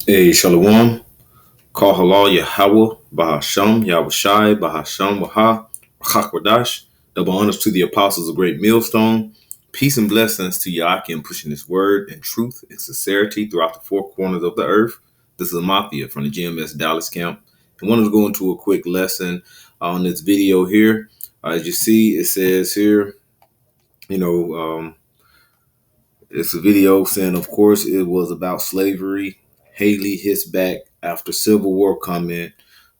Hey, Shalom. Call halal Yahweh, Bahasham, Yahushai, Bahasham, Waha, Wahakwadash. Double honors to the apostles of Great Millstone. Peace and blessings to Yakim pushing his word and truth and sincerity throughout the four corners of the earth. This is Amathia from the GMS Dallas camp. I wanted to go into a quick lesson on this video here. As you see, it says here, you know, it's a video saying, of course, it was about slavery. Haley hits back after Civil War comment.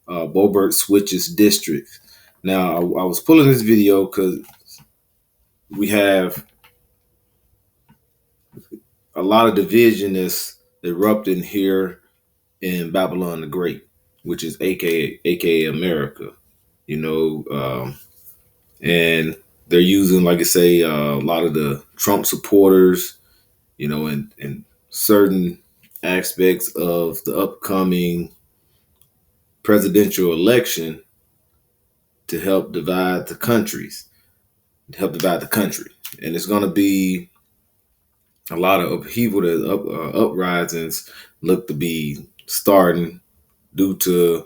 Bobert switches districts. Now, I was pulling this video because we have a lot of division that's erupting here in Babylon the Great, which is aka America. You know, and they're using, like I say, a lot of the Trump supporters. You know, and certain aspects of the upcoming presidential election to help divide the countries, to help divide the country. And it's going to be a lot of upheaval that uprisings look to be starting due to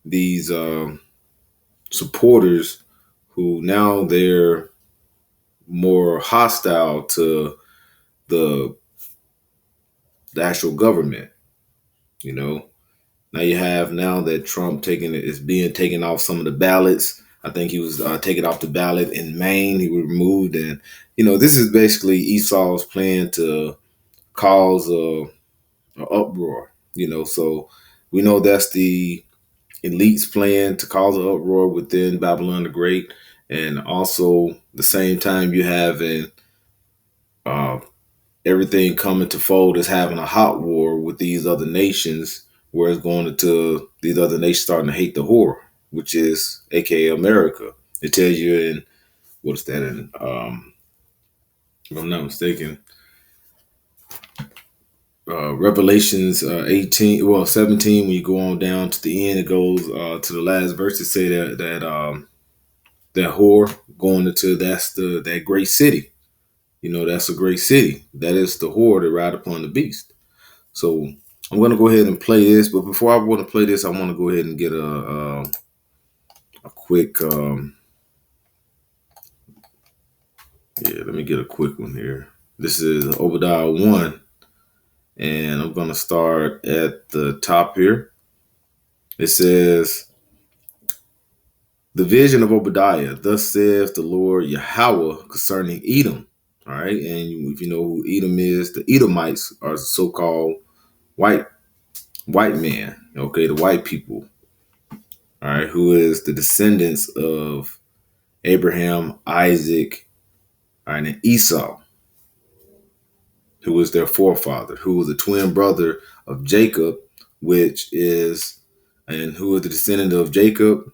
these supporters who now they're more hostile to the the actual government. You know, now that Trump is being taken off some of the ballots. I think he was taken off the ballot in Maine. He was removed, and this is basically Esau's plan to cause a uproar. So we know that's the elite's plan to cause an uproar within Babylon the Great, and also the same time you have uh, everything coming to fold is having a hot war with these other nations, where it's going into these other nations starting to hate the whore, which is aka America. It tells you in what's that in if I'm not mistaken, Revelations 18, 17. When you go on down to the end, it goes to the last verse to say that whore going into that great city. That's a great city. That is the whore to ride upon the beast. So I'm going to go ahead and play this, but before I want to play this, I want to go ahead and get a quick let me get a quick one here. This is Obadiah 1, and I'm going to start at the top here. It says, the vision of Obadiah, thus says the Lord Yahweh concerning Edom. All right, and if you know who Edom is, the Edomites are so-called white men. Okay, the white people. All right, who is the descendants of Abraham, Isaac, all right, and Esau, who was their forefather, who was a twin brother of Jacob, and who is the descendant of Jacob?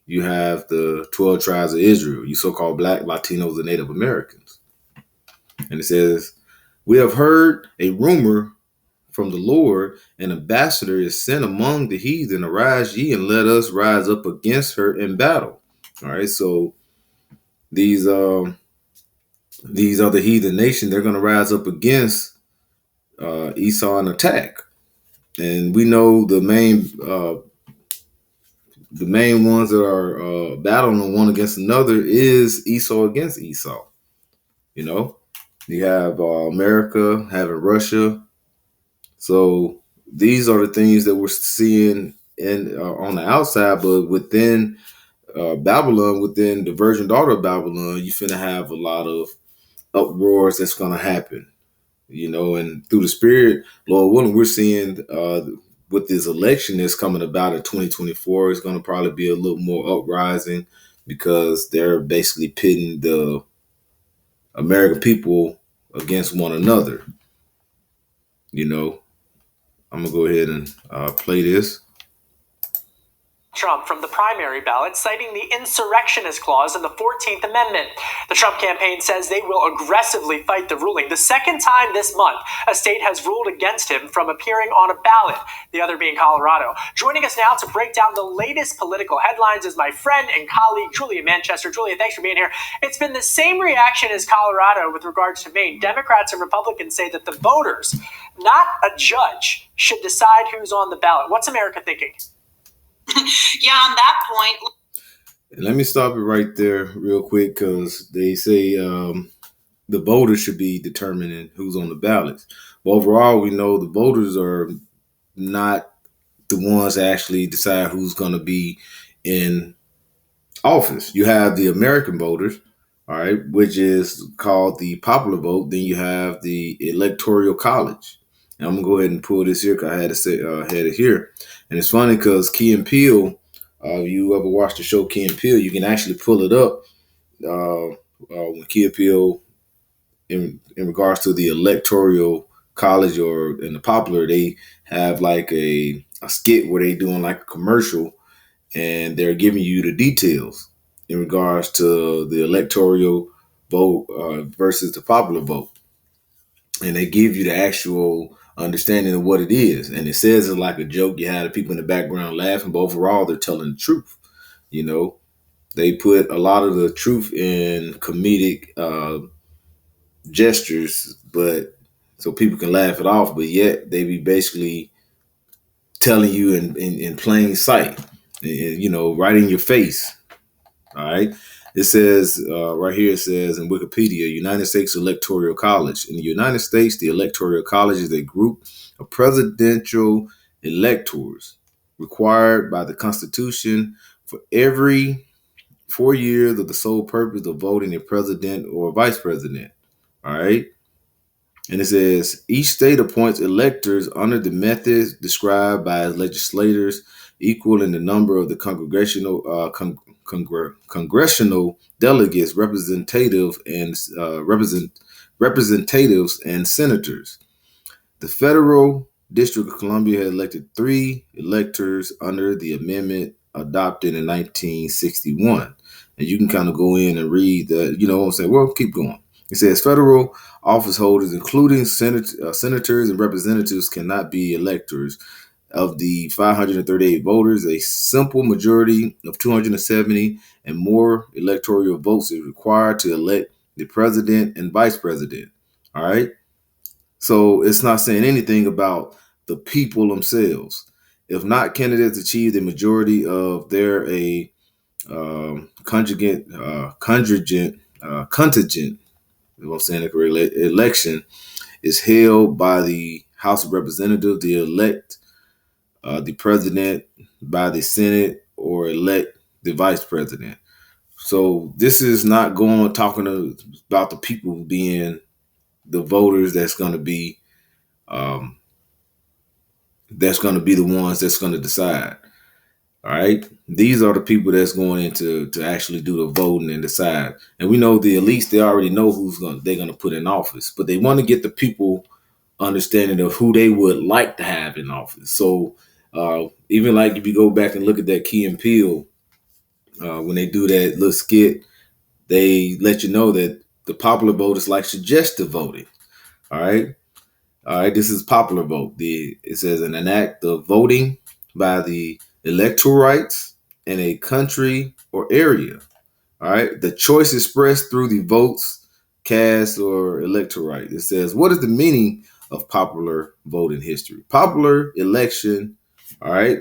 You have the 12 tribes of Israel, you so-called Black, Latinos, and Native Americans. And it says, we have heard a rumor from the Lord, an ambassador is sent among the heathen. Arise ye and let us rise up against her in battle. All right, so these other heathen nations, they're going to rise up against Esau and attack. And we know the main ones that are battling one against another is Esau against Esau. You have America having Russia. So these are the things that we're seeing on the outside, but within Babylon, within the virgin daughter of Babylon, you finna have a lot of uproars that's gonna happen. And through the spirit, Lord willing, we're seeing with this election that's coming about in 2024, it's gonna probably be a little more uprising because they're basically pitting the American people against one another. I'm gonna go ahead and play this. Trump from the primary ballot, citing the insurrectionist clause in the 14th Amendment. The Trump campaign says they will aggressively fight the ruling. The second time this month, a state has ruled against him from appearing on a ballot, the other being Colorado. Joining us now to break down the latest political headlines is my friend and colleague, Julia Manchester. Julia, thanks for being here. It's been the same reaction as Colorado with regards to Maine. Democrats and Republicans say that the voters, not a judge, should decide who's on the ballot. What's America thinking? Yeah, on that point. And let me stop it right there real quick because they say the voters should be determining who's on the ballots. But overall, we know the voters are not the ones that actually decide who's going to be in office. You have the American voters, all right, which is called the popular vote. Then you have the electoral college. And I'm gonna go ahead and pull this here because I had to say had it here, and it's funny because Key and Peele. You ever watched the show Key and Peele? You can actually pull it up when Key and Peele in regards to the electoral college or in the popular, they have like a skit where they doing like a commercial and they're giving you the details in regards to the electoral vote versus the popular vote. And they give you the actual understanding of what it is. And it says it's like a joke. You have the people in the background laughing, but overall, they're telling the truth. You know, they put a lot of the truth in comedic gestures, but so people can laugh it off, but yet they be basically telling you in plain sight, you know, right in your face. All right. It says right here, it says in Wikipedia, United States Electoral College. In the United States, the Electoral College is a group of presidential electors required by the Constitution for every 4 years of the sole purpose of voting a president or vice president. All right. And it says each state appoints electors under the methods described by its legislators, equal in the number of the congressional delegates, representatives, and senators. The Federal District of Columbia had elected 3 electors under the amendment adopted in 1961. And you can kind of go in and read that, you know what I'm saying? Well, keep going. It says federal office holders, including senators and representatives, cannot be electors. Of the 538 voters, a simple majority of 270 and more electoral votes is required to elect the president and vice president. All right. So it's not saying anything about the people themselves. If not, candidates achieve the majority of their contingent, if I'm saying it correctly, election is held by the House of Representatives. They elect the president by the Senate or elect the vice president. So this is not about the people being the voters that's going to be the ones that's going to decide. All right. These are the people that's going into to actually do the voting and decide. And we know the elites, they already know they're going to put in office, but they want to get the people understanding of who they would like to have in office. So even like if you go back and look at that Key and Peele, when they do that little skit, they let you know that the popular vote is like suggestive voting. All right. All right. This is popular vote. It says an act of voting by the electoral rights in a country or area. All right. The choice expressed through the votes cast or electoral right. It says, what is the meaning of popular vote in history? Popular election, all right,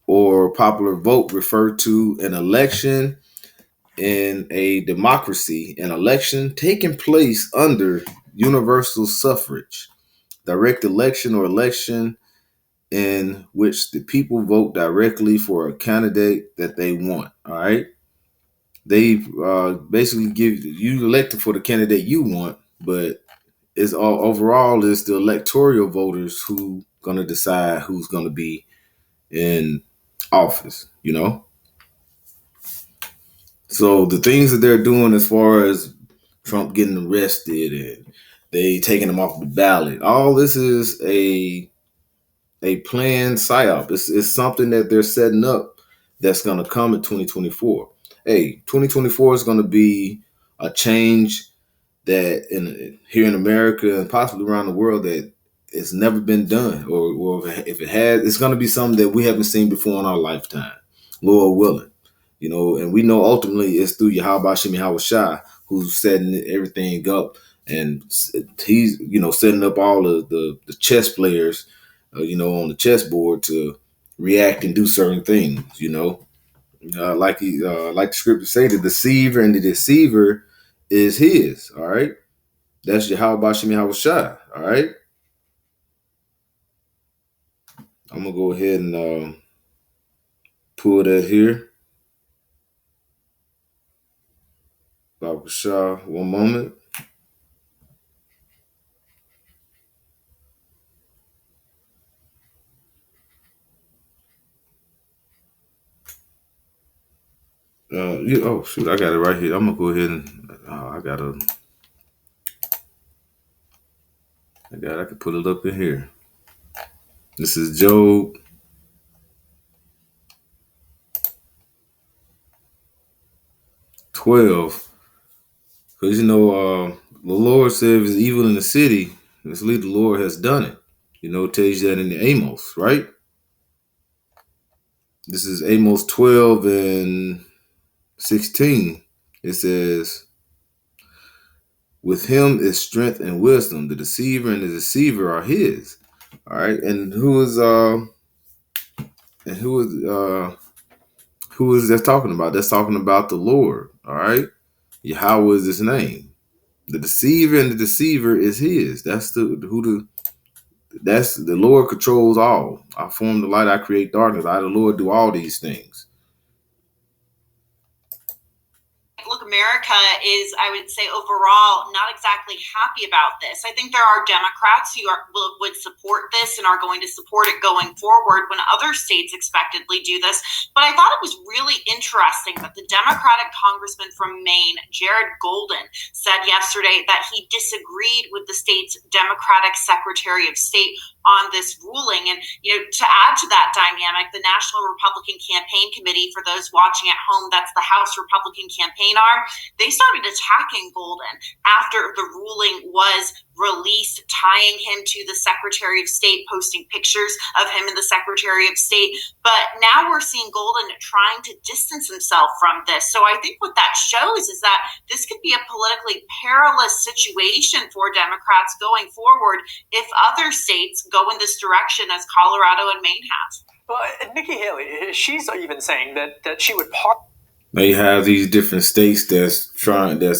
or popular vote refer to an election in a democracy, an election taking place under universal suffrage, direct election or election in which the people vote directly for a candidate that they want. All right. They basically give you elected for the candidate you want, but it's all overall is the electoral voters who gonna decide who's gonna be in office, you know? So the things that they're doing as far as Trump getting arrested and they taking him off the ballot, all this is a planned psyop. It's something that they're setting up that's going to come in 2024. Hey, 2024 is going to be a change that here in America and possibly around the world that it's never been done, or if it has, it's going to be something that we haven't seen before in our lifetime, Lord willing. And we know ultimately it's through Yahweh Shem Yahweh Shai who's setting everything up, and he's setting up all of the chess players, on the chessboard to react and do certain things. Like the scripture say, the deceiver and the deceiver is his. All right, that's Yahweh Shem Yahweh Shai. All right, I'm gonna go ahead and pull that here. Yahweh Shai, one moment. Oh shoot, I got it right here. I'm gonna go ahead and I can put it up in here. This is Job 12. Because the Lord said if it's evil in the city, it's the Lord has done it. It tells you that in the Amos, right? This is Amos 12 and 16. It says, with him is strength and wisdom. The deceiver and the deceiver are his. All right. And who is that talking about? That's talking about the Lord. All right. Yahweh is his name. The deceiver and the deceiver is his. That's the Lord controls all. I form the light, I create darkness. I, the Lord, do all these things. Look, America is, I would say, overall not exactly happy about this. I think there are Democrats who would support this and are going to support it going forward when other states expectedly do this. But I thought it was really interesting that the Democratic congressman from Maine, Jared Golden, said yesterday that he disagreed with the state's Democratic Secretary of State on this ruling. And, to add to that dynamic, the National Republican Campaign Committee, for those watching at home, that's the House Republican campaign arm, they started attacking Golden after the ruling was released, tying him to the Secretary of State, posting pictures of him and the Secretary of State. But now we're seeing Golden trying to distance himself from this. So I think what that shows is that this could be a politically perilous situation for Democrats going forward if other states go in this direction as Colorado and Maine have. Well, Nikki Haley, she's even saying that she would They have these different states that's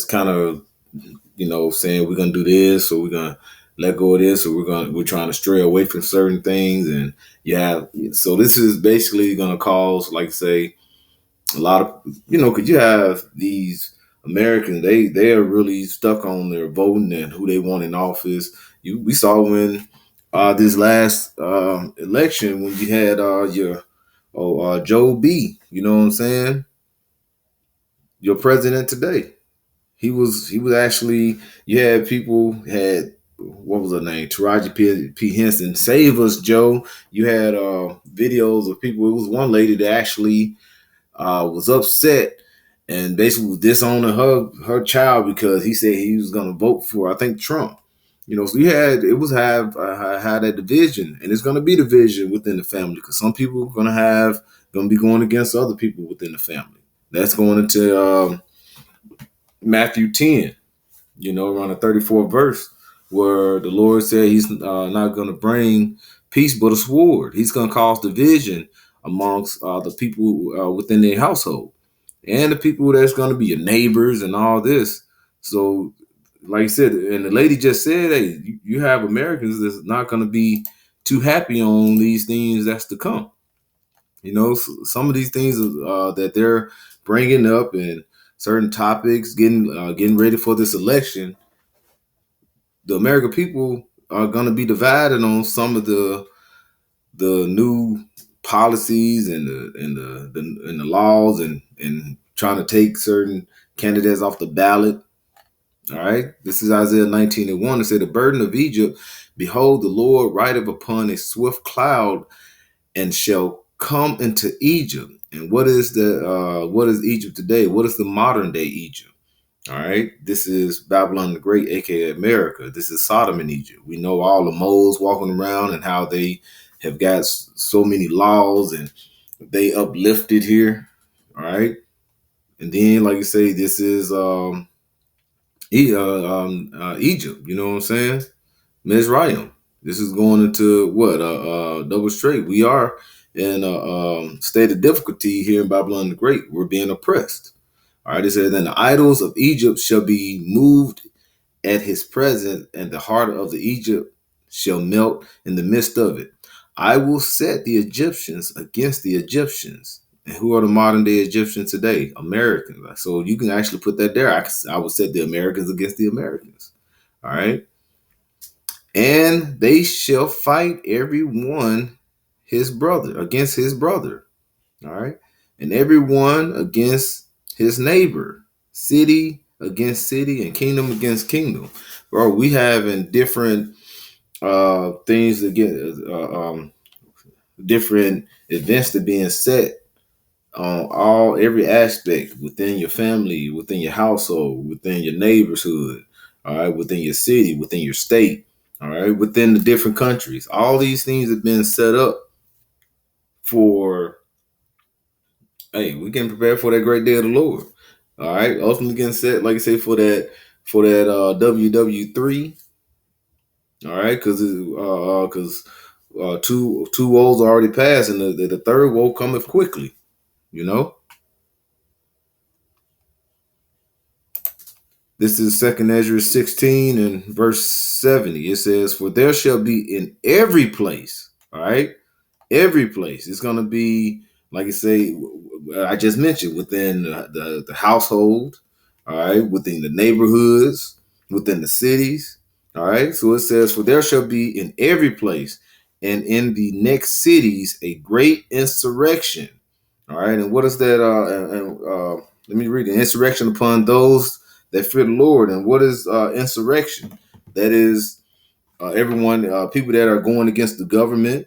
kind of, saying we're gonna do this, or we're gonna let go of this, or we're trying to stray away from certain things, and so this is basically gonna cause, like, say, a lot of, because you have these Americans, they are really stuck on their voting and who they want in office. We saw when this last election, when you had Joe B. You know what I'm saying? Your president today. He was actually, you had people what was her name? Taraji P. Henson, save us, Joe. You had videos of people. It was one lady that actually was upset and basically was disowning her child because he said he was going to vote for, I think, Trump. So had that division, and it's going to be division within the family because some people are going to be going against other people within the family. That's going into Matthew 10, around the 34th verse, where the Lord said he's not going to bring peace but a sword. He's going to cause division amongst the people within their household and the people that's going to be your neighbors and all this. So, like you said, and the lady just said, hey, you have Americans that's not going to be too happy on these things that's to come. Some of these things that they're bringing up and certain topics, getting ready for this election, the American people are going to be divided on some of the new policies and the laws and trying to take certain candidates off the ballot. All right. This is Isaiah 19:1. It said, the burden of Egypt, behold, the Lord rideth upon a swift cloud and shall come into Egypt, And what is Egypt today? What is the modern day Egypt? All right. This is Babylon the Great, aka America. This is Sodom in Egypt. We know all the moles walking around and how they have got so many laws and they uplifted here. All right. And then, like you say, this is Egypt. You know what I'm saying? Mizraim. This is going into what? Double straight. We are in a state of difficulty here in Babylon the Great. We're being oppressed. All right. It says, then the idols of Egypt shall be moved at his presence, and the heart of the Egypt shall melt in the midst of it. I will set the Egyptians against the Egyptians. And who are the modern day Egyptians today? Americans. So you can actually put that there. I will set the Americans against the Americans. All right. And they shall fight every one his brother against his brother. All right. And every one against his neighbor, city against city, and kingdom against kingdom. Bro, we having different things again, different events that being set on every aspect within your family, within your household, within your neighborhood, all right, within your city, within your state, all right, within the different countries. All these things have been set up for, hey, we can prepare for that great day of the Lord. All right, ultimately getting set, like I say, for that WW3. All right, because two woes already passed, and the third woe cometh quickly. You know. This is 2nd Ezra 16 and verse 70. It says, "For there shall be in every place," all right, every place. It's going to be, like I say, I just mentioned, within the household, all right, within the neighborhoods, within the cities, all right. So it says, "For there shall be in every place and in the next cities a great insurrection." All right. And what is that? Let me read it. Insurrection upon those that fear the Lord. And what is insurrection? That is everyone, people that are going against the government.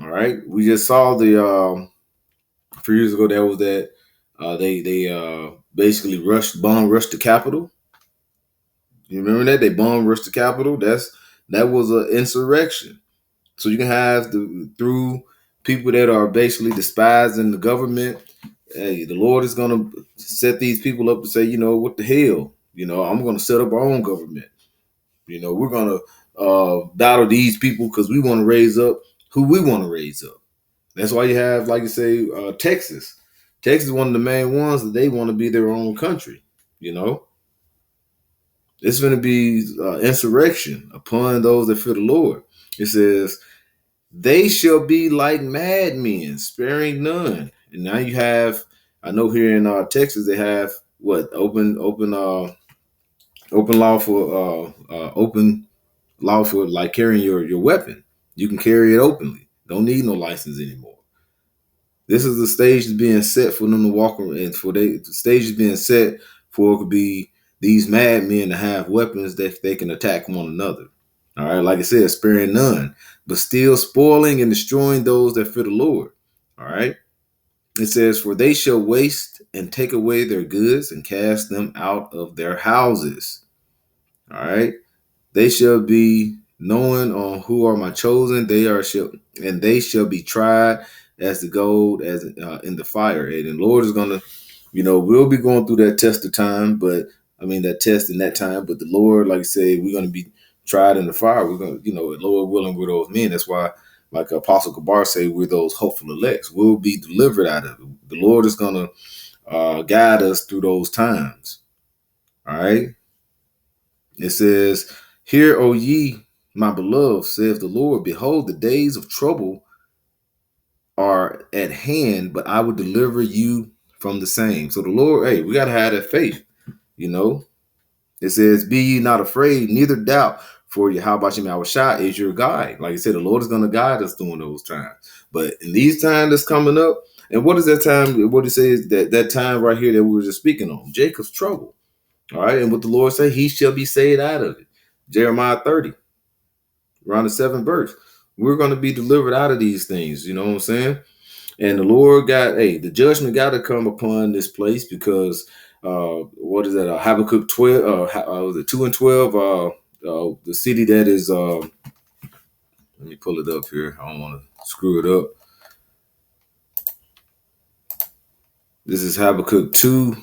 All right. We just saw a few years ago, that was that they basically bomb rushed the Capitol. You remember that? They bomb rushed the Capitol. That was an insurrection. So you can have through people that are basically despising the government. Hey, the Lord is going to set these people up to say, you know, what the hell? You know, I'm going to set up our own government. You know, we're going to battle these people because we want to raise up who we want to raise up. That's why you have, like you say, Texas. Texas is one of the main ones that they want to be their own country. You know, it's going to be insurrection upon those that fear the Lord. It says, "They shall be like madmen, sparing none." And now you have, I know here in Texas, they have what open law for like carrying your weapon. You can carry it openly. Don't need no license anymore. This is the stage that's being set for them to walk around, and the stage is being set for it could be these madmen to have weapons that they can attack one another. All right, like I said, sparing none, but still spoiling and destroying those that fear the Lord. All right. It says, "For they shall waste and take away their goods and cast them out of their houses." All right. "They shall be known on who are my chosen. They shall be tried as the gold as in the fire." And the Lord is gonna, we'll be going through that test of time, but I mean that test in that time. But the Lord, like I say, we're gonna be tried in the fire. We're gonna, Lord willing, we're those men. That's why, like Apostle Kabar say, we're those hopeful elects. We'll be delivered out of it. The Lord is gonna guide us through those times. All right. It says, "Hear, O ye, my beloved, saith the Lord, behold, the days of trouble are at hand, but I will deliver you from the same." So the Lord, hey, we got to have that faith, you know. It says, "Be ye not afraid, neither doubt, for Yahweh Shai is your guide." Like I said, the Lord is going to guide us during those times. But in these times that's coming up, and what is that time? What it says that time right here that we were just speaking on, Jacob's trouble. All right. And what the Lord said, he shall be saved out of it. Jeremiah 30, around the 7th verse. We're going to be delivered out of these things. You know what I'm saying? And the Lord the judgment got to come upon this place because what is that? Habakkuk 12, was it 2 and 12? The city that is, let me pull it up here. I don't want to screw it up. This is Habakkuk 2.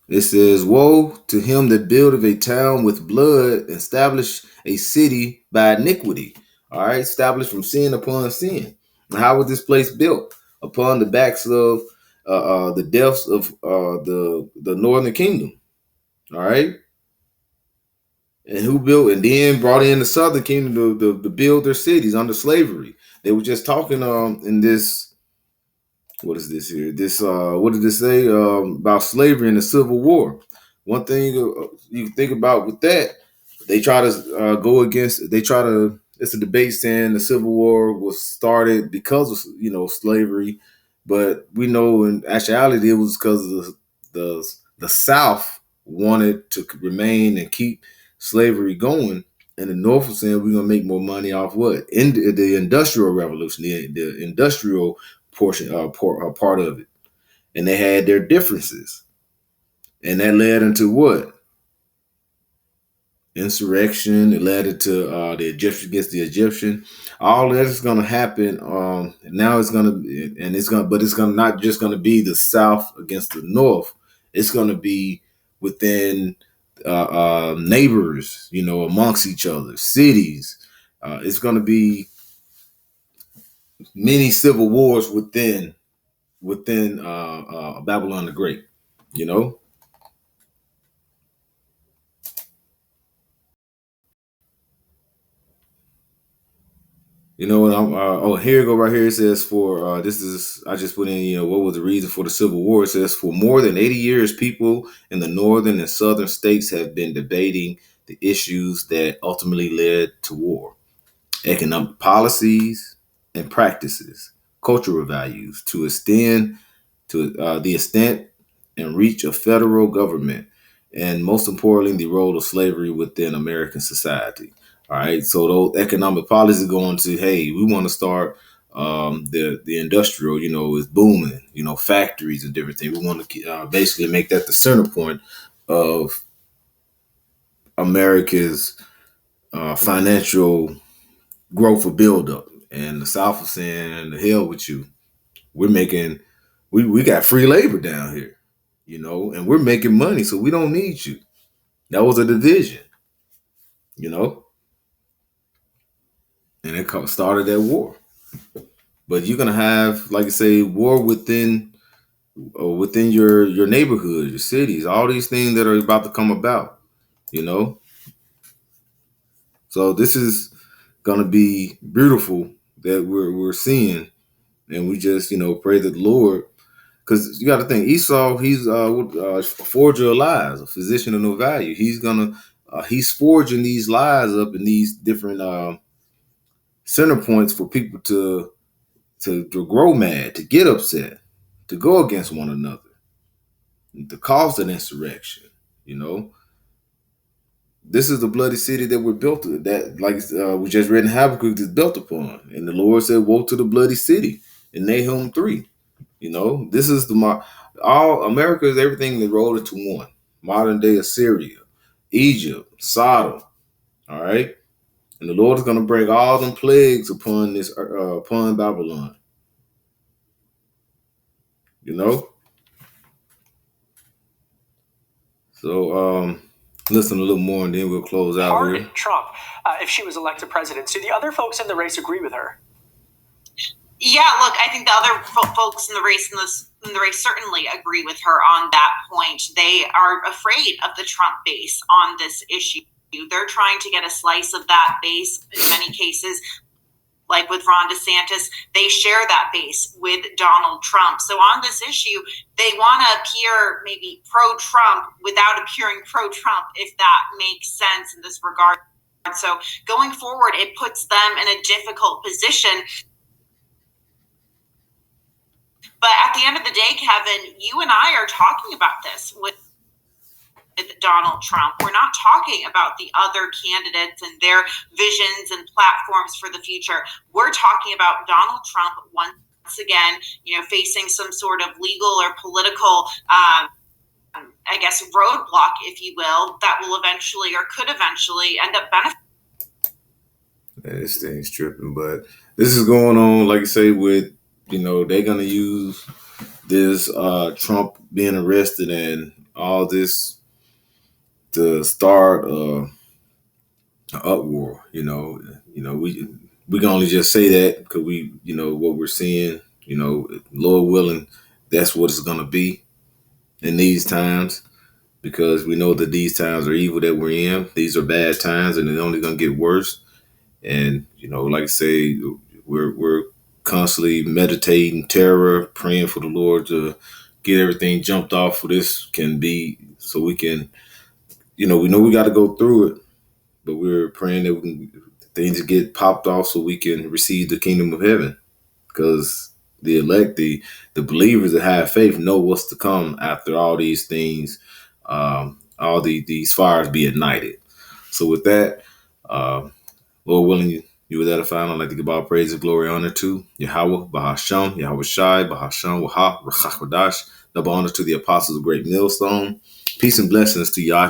It says, woe to him that buildeth a town with blood, establish a city by iniquity. All right, established from sin upon sin. And how was this place built? Upon the backs of the deaths of the northern kingdom. All right. And who built and then brought in the southern kingdom to build their cities under slavery. They were just talking in this. What is this here? What did it say about slavery and the Civil War? One thing you can think about with that, they try to go against. It's a debate saying the Civil War was started because of slavery, but we know in actuality it was because of the South wanted to remain and keep slavery going, and the North was saying we're gonna make more money off what in the Industrial Revolution, the industrial portion, part of it, and they had their differences, and that led into what insurrection. It led into the Egyptian against the Egyptian. All that is going to happen. Now it's going to, and it's going, but it's going to not just going to be the South against the North. It's going to be within neighbors, amongst each other, cities. It's going to be many civil wars within Babylon the Great. You know. You know what? Here you go right here. It says I just put in, what was the reason for the Civil War? It says for more than 80 years, people in the northern and southern states have been debating the issues that ultimately led to war. Economic policies and practices, cultural values to the extent and reach of federal government, and most importantly, the role of slavery within American society. All right, so those economic policies go into, hey, we want to start the industrial, is booming, factories and different things. We want to basically make that the center point of America's financial growth or buildup. And the South is saying, the hell with you. We got free labor down here, and we're making money, so we don't need you. That was a division, and it started that war. But you're gonna have, like I say, war within your neighborhood, your cities, all these things that are about to come about, So this is gonna be beautiful that we're seeing, and we just pray that the Lord. Because you got to think, Esau, he's a forger of lies, a physician of no value. He's forging these lies up in these different center points for people to grow mad, to get upset, to go against one another, to cause an insurrection. This is the bloody city that we're built to, that, like we just read in Habakkuk, is built upon. And the Lord said, woe to the bloody city in Nahum 3. This is all America is everything that rolled into one. Modern day Assyria, Egypt, Sodom. All right. And the Lord is going to bring all them plagues upon upon Babylon. So listen a little more and then we'll close out Pardon here. Trump if she was elected president. Do the other folks in the race agree with her? Yeah, look, I think the other folks in the race certainly agree with her on that point. They are afraid of the Trump base on this issue. They're trying to get a slice of that base in many cases. Like with Ron DeSantis, they share that base with Donald Trump. So on this issue, they want to appear maybe pro-Trump without appearing pro-Trump, if that makes sense in this regard. So going forward, it puts them in a difficult position. But at the end of the day, Kevin, you and I are talking about this with Donald Trump. We're not talking about the other candidates and their visions and platforms for the future. We're talking about Donald Trump once again, facing some sort of legal or political, I guess, roadblock, if you will, that will eventually or could eventually end up benefiting. This thing's tripping, but this is going on, like I say, with, they're going to use this Trump being arrested and all this to start an uproar. We can only just say that because we, what we're seeing, Lord willing, that's what it's going to be in these times, because we know that these times are evil that we're in. These are bad times, and they're only going to get worse. And, like I say, we're constantly meditating terror, praying for the Lord to get everything jumped off for this can be, so we can, we know we got to go through it, but we're praying that things get popped off so we can receive the kingdom of heaven, because the elect, the believers that have faith know what's to come after all these things, all these fires be ignited. So with that, Lord willing, you with that final, I'd like to give all praise and glory, honor to Yahweh, Bahasham, Yahweh Shai, Bahasham, Waha, Rachakodash, double honor to the apostles of Great Millstone. Peace and blessings to y'all.